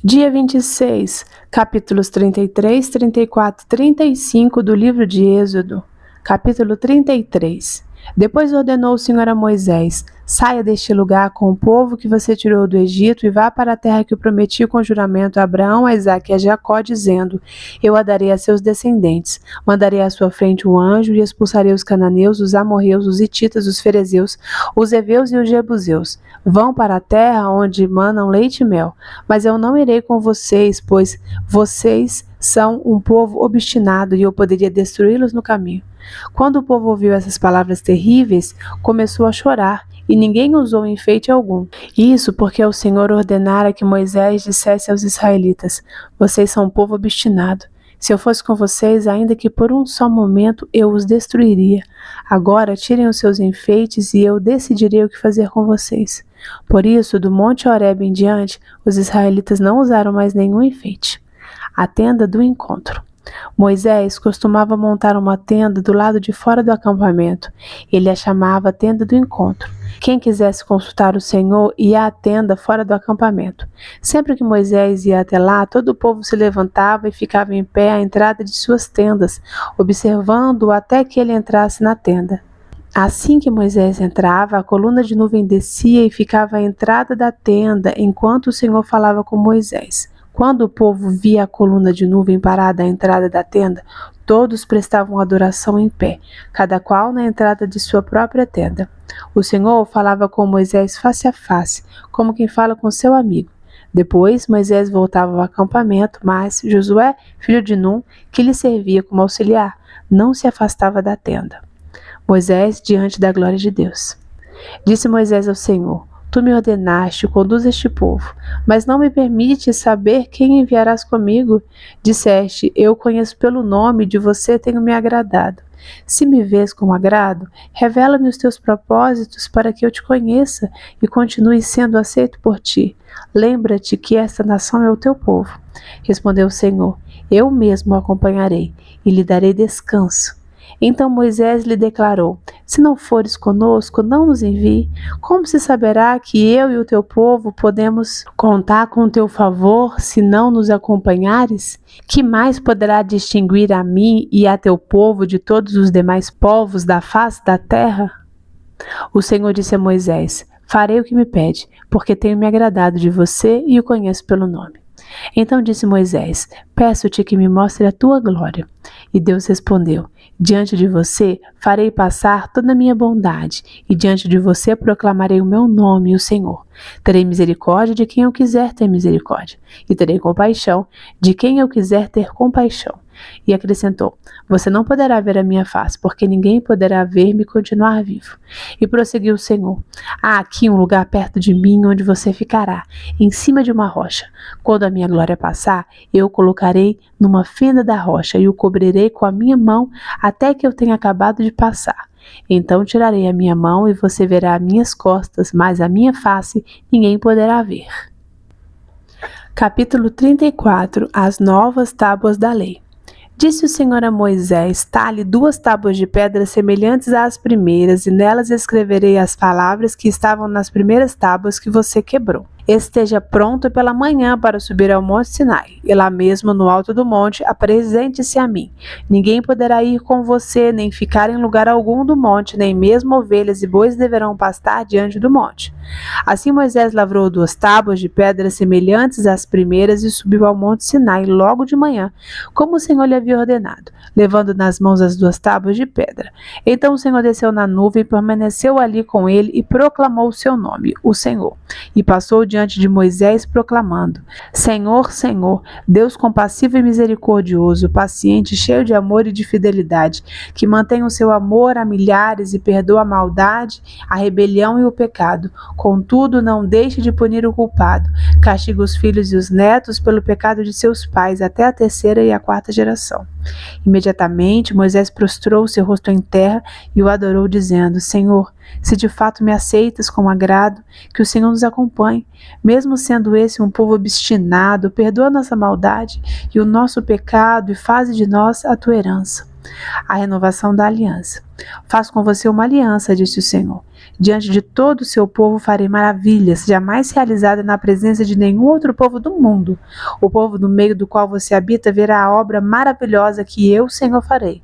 Dia 26, capítulos 33, 34 e 35 do livro de Êxodo. Capítulo 33. Depois ordenou o Senhor a Moisés: saia deste lugar com o povo que você tirou do Egito e vá para a terra que eu prometi com juramento a Abraão, a Isaque e a Jacó, dizendo: eu a darei a seus descendentes. Mandarei à sua frente um anjo e expulsarei os cananeus, os amorreus, os hititas, os ferezeus, os heveus e os jebuseus. Vão para a terra onde manam leite e mel. Mas eu não irei com vocês, pois vocês são um povo obstinado e eu poderia destruí-los no caminho. Quando o povo ouviu essas palavras terríveis, começou a chorar, e ninguém usou enfeite algum. Isso porque o Senhor ordenara que Moisés dissesse aos israelitas: vocês são um povo obstinado. Se eu fosse com vocês, ainda que por um só momento, eu os destruiria. Agora tirem os seus enfeites e eu decidirei o que fazer com vocês. Por isso, do monte Horebe em diante, os israelitas não usaram mais nenhum enfeite. A tenda do encontro. Moisés costumava montar uma tenda do lado de fora do acampamento. Ele a chamava tenda do encontro. Quem quisesse consultar o Senhor ia à tenda fora do acampamento. Sempre que Moisés ia até lá, todo o povo se levantava e ficava em pé à entrada de suas tendas, observando-o até que ele entrasse na tenda. Assim que Moisés entrava, a coluna de nuvem descia e ficava à entrada da tenda, enquanto o Senhor falava com Moisés. Quando o povo via a coluna de nuvem parada à entrada da tenda, todos prestavam adoração em pé, cada qual na entrada de sua própria tenda. O Senhor falava com Moisés face a face, como quem fala com seu amigo. Depois, Moisés voltava ao acampamento, mas Josué, filho de Num, que lhe servia como auxiliar, não se afastava da tenda. Moisés diante da glória de Deus. Disse Moisés ao Senhor: tu me ordenaste, conduz este povo, mas não me permites saber quem enviarás comigo. Disseste: eu conheço pelo nome, de você tenho me agradado. Se me vês com agrado, revela-me os teus propósitos para que eu te conheça e continue sendo aceito por ti. Lembra-te que esta nação é o teu povo. Respondeu o Senhor: eu mesmo o acompanharei e lhe darei descanso. Então Moisés lhe declarou: se não fores conosco, não nos envie. Como se saberá que eu e o teu povo podemos contar com o teu favor se não nos acompanhares? Que mais poderá distinguir a mim e a teu povo de todos os demais povos da face da terra? O Senhor disse a Moisés: farei o que me pede, porque tenho me agradado de você e o conheço pelo nome. Então disse Moisés: peço-te que me mostre a tua glória. E Deus respondeu: diante de você farei passar toda a minha bondade, e diante de você proclamarei o meu nome, o Senhor. Terei misericórdia de quem eu quiser ter misericórdia, e terei compaixão de quem eu quiser ter compaixão. E acrescentou: você não poderá ver a minha face, porque ninguém poderá ver-me e continuar vivo. E prosseguiu o Senhor: há aqui um lugar perto de mim onde você ficará, em cima de uma rocha. Quando a minha glória passar, eu o colocarei numa fenda da rocha e o cobrirei com a minha mão até que eu tenha acabado de passar. Então tirarei a minha mão e você verá minhas costas, mas a minha face ninguém poderá ver. Capítulo 34. As novas tábuas da lei. Disse o Senhor a Moisés: talhe 2 tábuas de pedra semelhantes às primeiras, e nelas escreverei as palavras que estavam nas primeiras tábuas que você quebrou. Esteja pronto pela manhã para subir ao monte Sinai, e lá mesmo no alto do monte apresente-se a mim. Ninguém poderá ir com você, nem ficar em lugar algum do monte, nem mesmo ovelhas e bois deverão pastar diante do monte. Assim Moisés lavrou 2 tábuas de pedra semelhantes às primeiras e subiu ao monte Sinai logo de manhã, como o Senhor lhe havia ordenado, levando nas mãos as 2 tábuas de pedra. Então o Senhor desceu na nuvem, permaneceu ali com ele e proclamou o seu nome, o Senhor. E passou diante de Moisés proclamando: Senhor, Senhor, Deus compassivo e misericordioso, paciente, cheio de amor e de fidelidade, que mantém o seu amor a milhares e perdoa a maldade, a rebelião e o pecado. Contudo, não deixe de punir o culpado. Castiga os filhos e os netos pelo pecado de seus pais, até a 3ª e a 4ª geração. Imediatamente, Moisés prostrou seu rosto em terra e o adorou, dizendo: Senhor, se de fato me aceitas com agrado, que o Senhor nos acompanhe. Mesmo sendo esse um povo obstinado, perdoa nossa maldade e o nosso pecado e faze de nós a tua herança. A renovação da aliança. Faço com você uma aliança, disse o Senhor. Diante de todo o seu povo farei maravilhas, jamais realizadas na presença de nenhum outro povo do mundo. O povo no meio do qual você habita verá a obra maravilhosa que eu, Senhor, farei.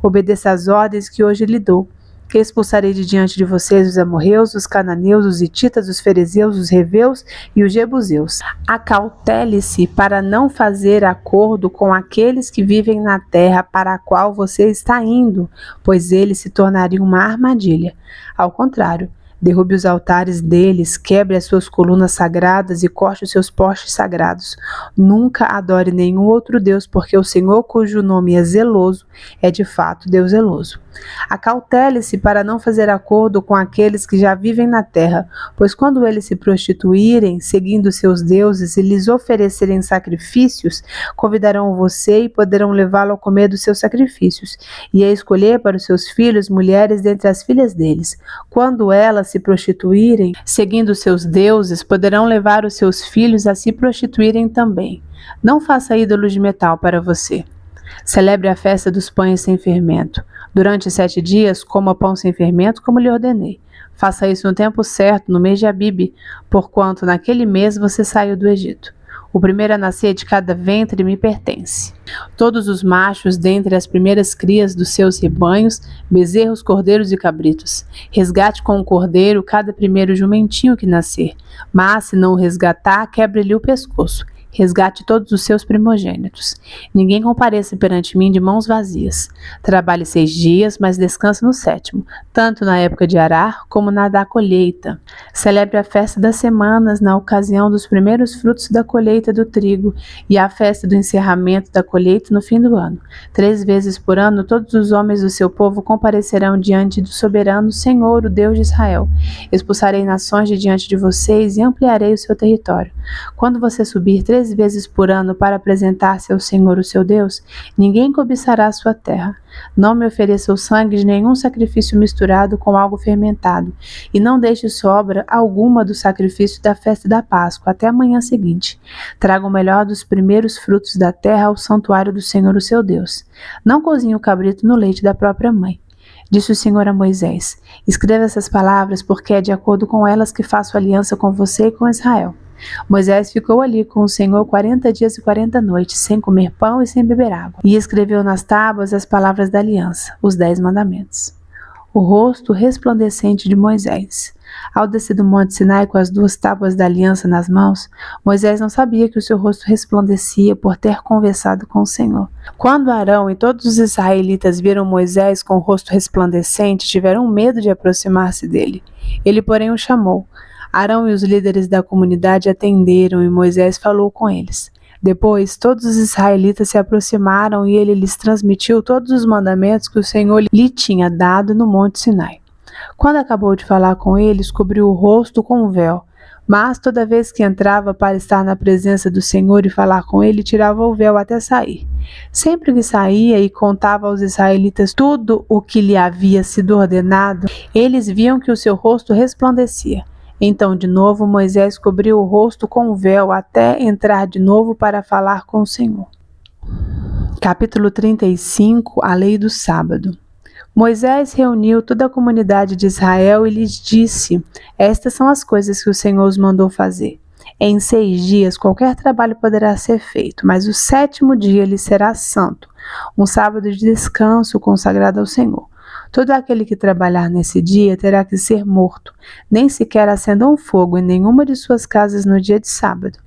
Obedeça às ordens que hoje lhe dou, que expulsarei de diante de vocês os amorreus, os cananeus, os hititas, os ferezeus, os reveus e os jebuseus. Acautele-se para não fazer acordo com aqueles que vivem na terra para a qual você está indo, pois eles se tornariam uma armadilha. Ao contrário, derrube os altares deles, quebre as suas colunas sagradas e corte os seus postes sagrados. Nunca adore nenhum outro Deus, porque o Senhor, cujo nome é zeloso, é de fato Deus zeloso. Acautele-se para não fazer acordo com aqueles que já vivem na terra, pois quando eles se prostituírem, seguindo seus deuses, e lhes oferecerem sacrifícios, convidarão você e poderão levá-lo a comer dos seus sacrifícios, e a escolher para os seus filhos mulheres dentre as filhas deles. Quando elas se prostituírem, seguindo seus deuses, poderão levar os seus filhos a se prostituírem também. Não faça ídolos de metal para você. Celebre a festa dos pães sem fermento. Durante 7 dias, coma pão sem fermento, como lhe ordenei. Faça isso no tempo certo, no mês de Abibe, porquanto naquele mês você saiu do Egito. O primeiro a nascer de cada ventre me pertence. Todos os machos dentre as primeiras crias dos seus rebanhos, bezerros, cordeiros e cabritos. Resgate com o cordeiro cada primeiro jumentinho que nascer. Mas, se não o resgatar, quebre-lhe o pescoço. Resgate todos os seus primogênitos. Ninguém compareça perante mim de mãos vazias. Trabalhe 6 dias, mas descanse no 7º, tanto na época de arar como na da colheita. Celebre a festa das semanas na ocasião dos primeiros frutos da colheita do trigo e a festa do encerramento da colheita no fim do ano. 3 vezes por ano todos os homens do seu povo comparecerão diante do soberano Senhor, o Deus de Israel. Expulsarei nações de diante de vocês e ampliarei o seu território. Quando você subir 3 vezes por ano para apresentar-se ao Senhor, o seu Deus, ninguém cobiçará a sua terra. Não me ofereça o sangue de nenhum sacrifício misturado com algo fermentado, e não deixe sobra alguma do sacrifício da festa da Páscoa até a manhã seguinte. Traga o melhor dos primeiros frutos da terra ao santuário do Senhor, o seu Deus. Não cozinhe o cabrito no leite da própria mãe. Disse o Senhor a Moisés: escreva essas palavras, porque é de acordo com elas que faço aliança com você e com Israel. Moisés ficou ali com o Senhor 40 dias e 40 noites, sem comer pão e sem beber água, e escreveu nas tábuas as palavras da aliança, os 10 mandamentos. O rosto resplandecente de Moisés. Ao descer do monte Sinai com as 2 tábuas da aliança nas mãos, Moisés não sabia que o seu rosto resplandecia por ter conversado com o Senhor. Quando Arão e todos os israelitas viram Moisés com o rosto resplandecente, tiveram medo de aproximar-se dele. Ele, porém, o chamou. Arão e os líderes da comunidade atenderam e Moisés falou com eles. Depois, todos os israelitas se aproximaram e ele lhes transmitiu todos os mandamentos que o Senhor lhe tinha dado no monte Sinai. Quando acabou de falar com eles, cobriu o rosto com um véu. Mas toda vez que entrava para estar na presença do Senhor e falar com ele, tirava o véu até sair. Sempre que saía e contava aos israelitas tudo o que lhe havia sido ordenado, eles viam que o seu rosto resplandecia. Então, de novo, Moisés cobriu o rosto com o véu até entrar de novo para falar com o Senhor. Capítulo 35, a lei do sábado. Moisés reuniu toda a comunidade de Israel e lhes disse: estas são as coisas que o Senhor os mandou fazer. Em 6 dias qualquer trabalho poderá ser feito, mas o 7º dia lhe será santo, um sábado de descanso consagrado ao Senhor. Todo aquele que trabalhar nesse dia terá que ser morto, nem sequer acenda um fogo em nenhuma de suas casas no dia de sábado.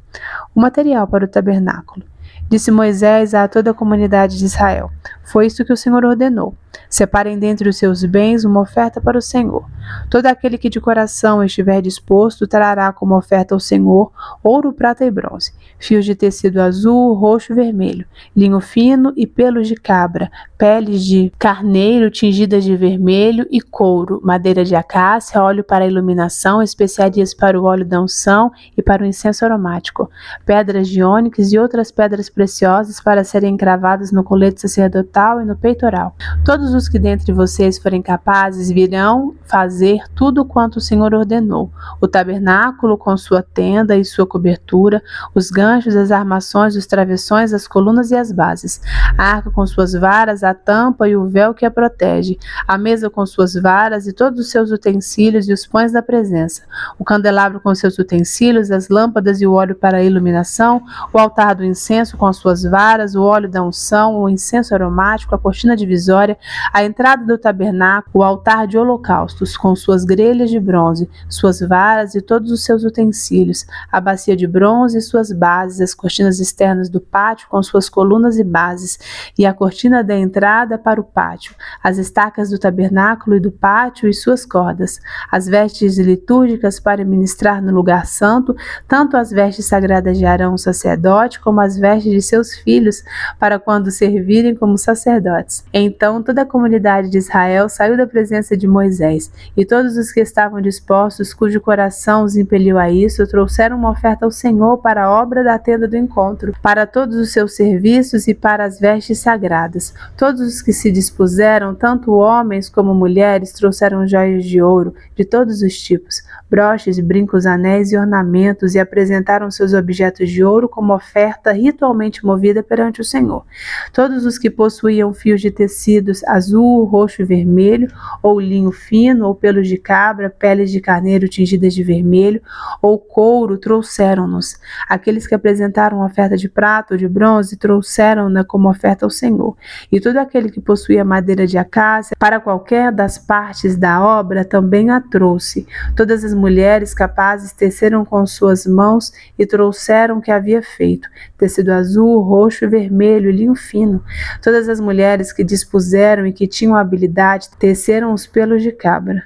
O material para o tabernáculo. Disse Moisés a toda a comunidade de Israel: foi isso que o Senhor ordenou. Separem dentre os seus bens uma oferta para o Senhor. Todo aquele que de coração estiver disposto trará como oferta ao Senhor ouro, prata e bronze, fios de tecido azul, roxo e vermelho, linho fino e pelos de cabra, peles de carneiro tingidas de vermelho e couro, madeira de acácia, óleo para a iluminação, especiarias para o óleo da unção e para o incenso aromático, pedras de ônix e outras pedras preciosas para serem encravadas no colete sacerdotal e no peitoral. Todos todos os que dentre vocês forem capazes virão fazer tudo quanto o Senhor ordenou: o tabernáculo com sua tenda e sua cobertura, os ganchos, as armações, os travessões, as colunas e as bases, a arca com suas varas, a tampa e o véu que a protege, a mesa com suas varas e todos os seus utensílios e os pães da presença, o candelabro com seus utensílios, as lâmpadas e o óleo para a iluminação, o altar do incenso com as suas varas, o óleo da unção, o incenso aromático, a cortina divisória, a entrada do tabernáculo, o altar de holocaustos com suas grelhas de bronze, suas varas e todos os seus utensílios, a bacia de bronze e suas bases, as cortinas externas do pátio com suas colunas e bases, e a cortina da entrada para o pátio, as estacas do tabernáculo e do pátio e suas cordas, as vestes litúrgicas para ministrar no lugar santo, tanto as vestes sagradas de Arão, o sacerdote, como as vestes de seus filhos, para quando servirem como sacerdotes. Então toda a comunidade de Israel saiu da presença de Moisés, e todos os que estavam dispostos, cujo coração os impeliu a isso, trouxeram uma oferta ao Senhor para a obra da tenda do encontro, para todos os seus serviços e para as vestes sagradas. Todos os que se dispuseram, tanto homens como mulheres, trouxeram joias de ouro, de todos os tipos, broches, brincos, anéis e ornamentos, e apresentaram seus objetos de ouro como oferta ritualmente movida perante o Senhor. Todos os que possuíam fios de tecidos azul, roxo e vermelho, ou linho fino, ou pelos de cabra, peles de carneiro tingidas de vermelho, ou couro, trouxeram-nos. Aqueles que apresentaram oferta de prata ou de bronze, trouxeram-na como oferta ao Senhor. E todo aquele que possuía madeira de acácia, para qualquer das partes da obra, também a trouxe. Todas as mulheres capazes teceram com suas mãos e trouxeram o que havia feito: tecido azul, roxo e vermelho, linho fino. Todas as mulheres que dispuseram e que tinham habilidade teceram os pelos de cabra.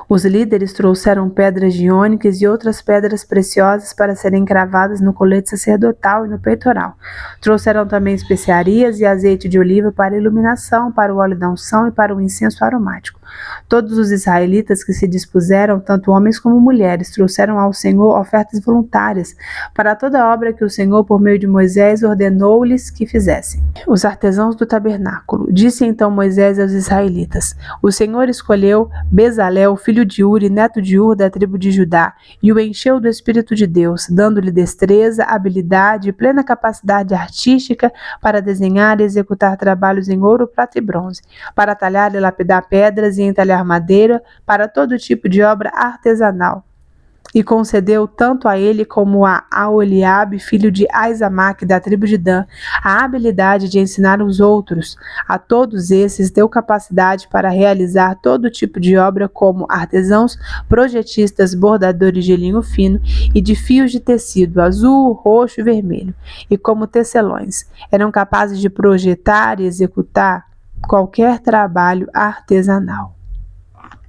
Os líderes trouxeram pedras de ônix e outras pedras preciosas para serem cravadas no colete sacerdotal e no peitoral. Trouxeram também especiarias e azeite de oliva para iluminação, para o óleo da unção e para o incenso aromático. Todos os israelitas que se dispuseram, tanto homens como mulheres, trouxeram ao Senhor ofertas voluntárias para toda a obra que o Senhor, por meio de Moisés, ordenou-lhes que fizessem. Os artesãos do tabernáculo. Disse então Moisés aos israelitas: o Senhor escolheu Bezalel, filho de Uri, neto de Ur, da tribo de Judá, e o encheu do Espírito de Deus, dando-lhe destreza, habilidade e plena capacidade artística para desenhar e executar trabalhos em ouro, prata e bronze, para talhar e lapidar pedras e entalhar madeira, para todo tipo de obra artesanal. E concedeu tanto a ele como a Aholiabe, filho de Aizamaque, da tribo de Dan, a habilidade de ensinar os outros. A todos esses deu capacidade para realizar todo tipo de obra, como artesãos, projetistas, bordadores de linho fino e de fios de tecido azul, roxo e vermelho, e como tecelões. Eram capazes de projetar e executar qualquer trabalho artesanal.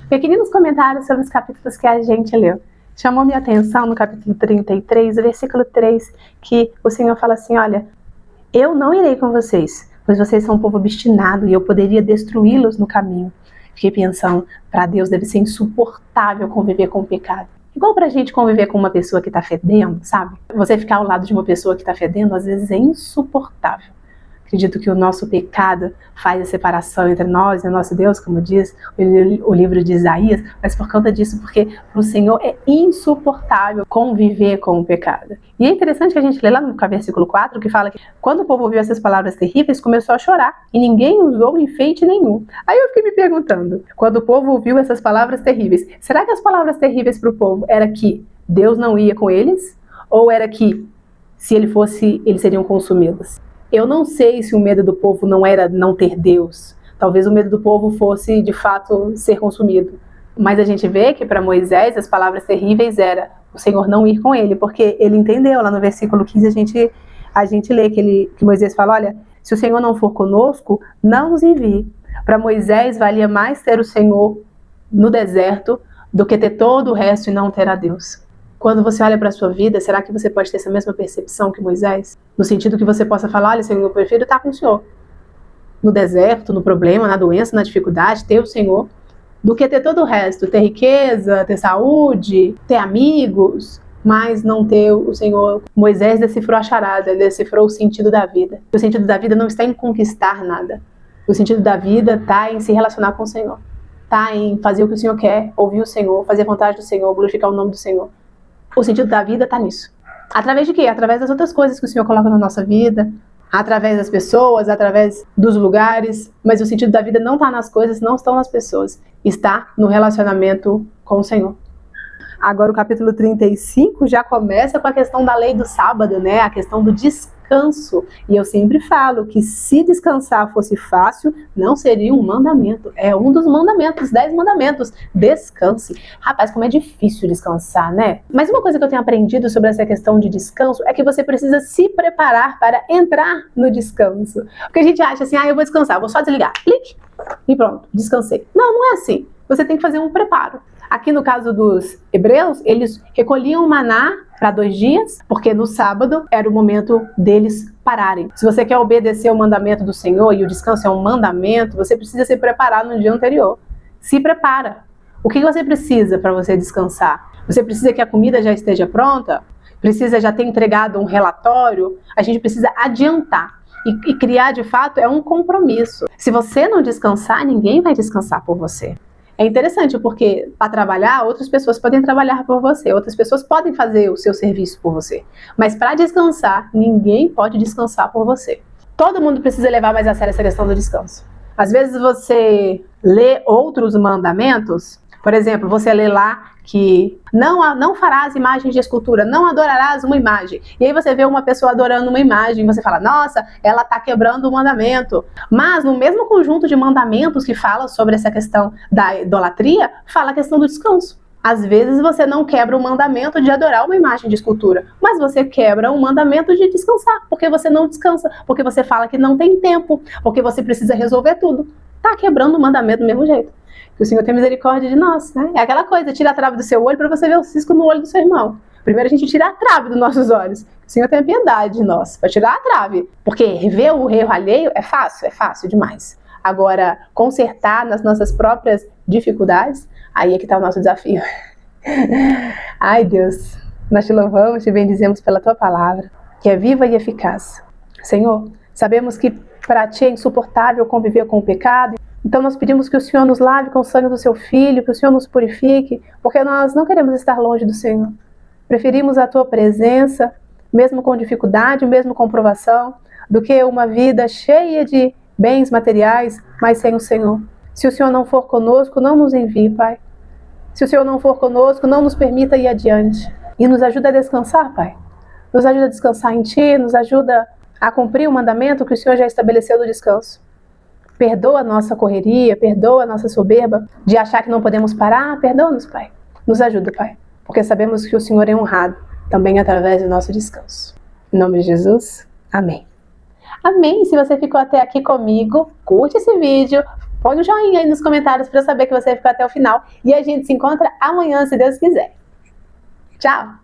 Pequeninos comentários sobre os capítulos que a gente leu. Chamou minha atenção no capítulo 33, versículo 3, que o Senhor fala assim: olha, eu não irei com vocês, pois vocês são um povo obstinado e eu poderia destruí-los no caminho. Fiquei pensando, para Deus deve ser insuportável conviver com o pecado. Igual pra gente conviver com uma pessoa que tá fedendo, sabe? Você ficar ao lado de uma pessoa que tá fedendo, às vezes é insuportável. Acredito que o nosso pecado faz a separação entre nós e o nosso Deus, como diz o livro de Isaías, mas por conta disso, porque para o Senhor é insuportável conviver com o pecado. E é interessante que a gente lê lá no versículo 4, que fala que quando o povo ouviu essas palavras terríveis, começou a chorar, e ninguém usou enfeite nenhum. Aí eu fiquei me perguntando, quando o povo ouviu essas palavras terríveis, será que as palavras terríveis para o povo era que Deus não ia com eles? Ou era que, se ele fosse, eles seriam consumidos? Eu não sei se o medo do povo não era não ter Deus. Talvez o medo do povo fosse, de fato, ser consumido. Mas a gente vê que para Moisés as palavras terríveis era o Senhor não ir com ele, porque ele entendeu. Lá no versículo 15 a gente lê que Moisés fala: olha, se o Senhor não for conosco, não nos envie. Para Moisés valia mais ter o Senhor no deserto do que ter todo o resto e não ter a Deus. Quando você olha para a sua vida, será que você pode ter essa mesma percepção que Moisés? No sentido que você possa falar: olha, Senhor, eu prefiro estar com o Senhor. No deserto, no problema, na doença, na dificuldade, ter o Senhor, do que ter todo o resto. Ter riqueza, ter saúde, ter amigos, mas não ter o Senhor. Moisés decifrou a charada, decifrou o sentido da vida. O sentido da vida não está em conquistar nada, O sentido da vida está em se relacionar com o Senhor. Está em fazer o que o Senhor quer, ouvir o Senhor, fazer a vontade do Senhor, glorificar o nome do Senhor. O sentido da vida está nisso. Através de quê? Através das outras coisas que o Senhor coloca na nossa vida, através das pessoas, através dos lugares, mas o sentido da vida não está nas coisas, não estão nas pessoas, está no relacionamento com o Senhor. Agora o capítulo 35 já começa com a questão da lei do sábado, né? A questão do descanso. E eu sempre falo que se descansar fosse fácil, não seria um mandamento. É um dos mandamentos, 10 mandamentos. Descanse. Rapaz, como é difícil descansar, né? Mas uma coisa que eu tenho aprendido sobre essa questão de descanso é que você precisa se preparar para entrar no descanso. Porque a gente acha assim, eu vou descansar, vou só desligar. Clique e pronto, descansei. Não, não é assim. Você tem que fazer um preparo. Aqui no caso dos hebreus, eles recolhiam maná para 2 dias, porque no sábado era o momento deles pararem. Se você quer obedecer o mandamento do Senhor, e o descanso é um mandamento, você precisa se preparar no dia anterior. Se prepara. O que você precisa para você descansar? Você precisa que a comida já esteja pronta? Precisa já ter entregado um relatório? A gente precisa adiantar. E criar, de fato, é um compromisso. Se você não descansar, ninguém vai descansar por você. É interessante porque para trabalhar, outras pessoas podem trabalhar por você, outras pessoas podem fazer o seu serviço por você. Mas para descansar, ninguém pode descansar por você. Todo mundo precisa levar mais a sério essa questão do descanso. Às vezes você lê outros mandamentos, por exemplo, você lê lá que não farás imagens de escultura, não adorarás uma imagem. E aí você vê uma pessoa adorando uma imagem, você fala, nossa, ela está quebrando o mandamento. Mas no mesmo conjunto de mandamentos que fala sobre essa questão da idolatria, fala a questão do descanso. Às vezes você não quebra o mandamento de adorar uma imagem de escultura, mas você quebra o mandamento de descansar, porque você não descansa, porque você fala que não tem tempo, porque você precisa resolver tudo. Está quebrando o mandamento do mesmo jeito. Que o Senhor tem misericórdia de nós, né? É aquela coisa, tira a trave do seu olho para você ver o cisco no olho do seu irmão. Primeiro a gente tira a trave dos nossos olhos. O Senhor tem piedade de nós, para tirar a trave. Porque rever o erro alheio é fácil demais. Agora, consertar nas nossas próprias dificuldades, aí é que está o nosso desafio. Ai, Deus, nós te louvamos, te bendizemos pela tua palavra, que é viva e eficaz. Senhor, sabemos que para ti é insuportável conviver com o pecado. Então nós pedimos que o Senhor nos lave com o sangue do seu Filho, que o Senhor nos purifique, porque nós não queremos estar longe do Senhor. Preferimos a tua presença, mesmo com dificuldade, mesmo com provação, do que uma vida cheia de bens materiais, mas sem o Senhor. Se o Senhor não for conosco, não nos envie, Pai. Se o Senhor não for conosco, não nos permita ir adiante. E nos ajuda a descansar, Pai. Nos ajuda a descansar em Ti, nos ajuda a cumprir o mandamento que o Senhor já estabeleceu do descanso. Perdoa a nossa correria, perdoa a nossa soberba de achar que não podemos parar. Perdoa-nos, Pai. Nos ajuda, Pai. Porque sabemos que o Senhor é honrado também através do nosso descanso. Em nome de Jesus, amém. Amém. Se você ficou até aqui comigo, curte esse vídeo, põe um joinha aí nos comentários para eu saber que você ficou até o final. E a gente se encontra amanhã, se Deus quiser. Tchau!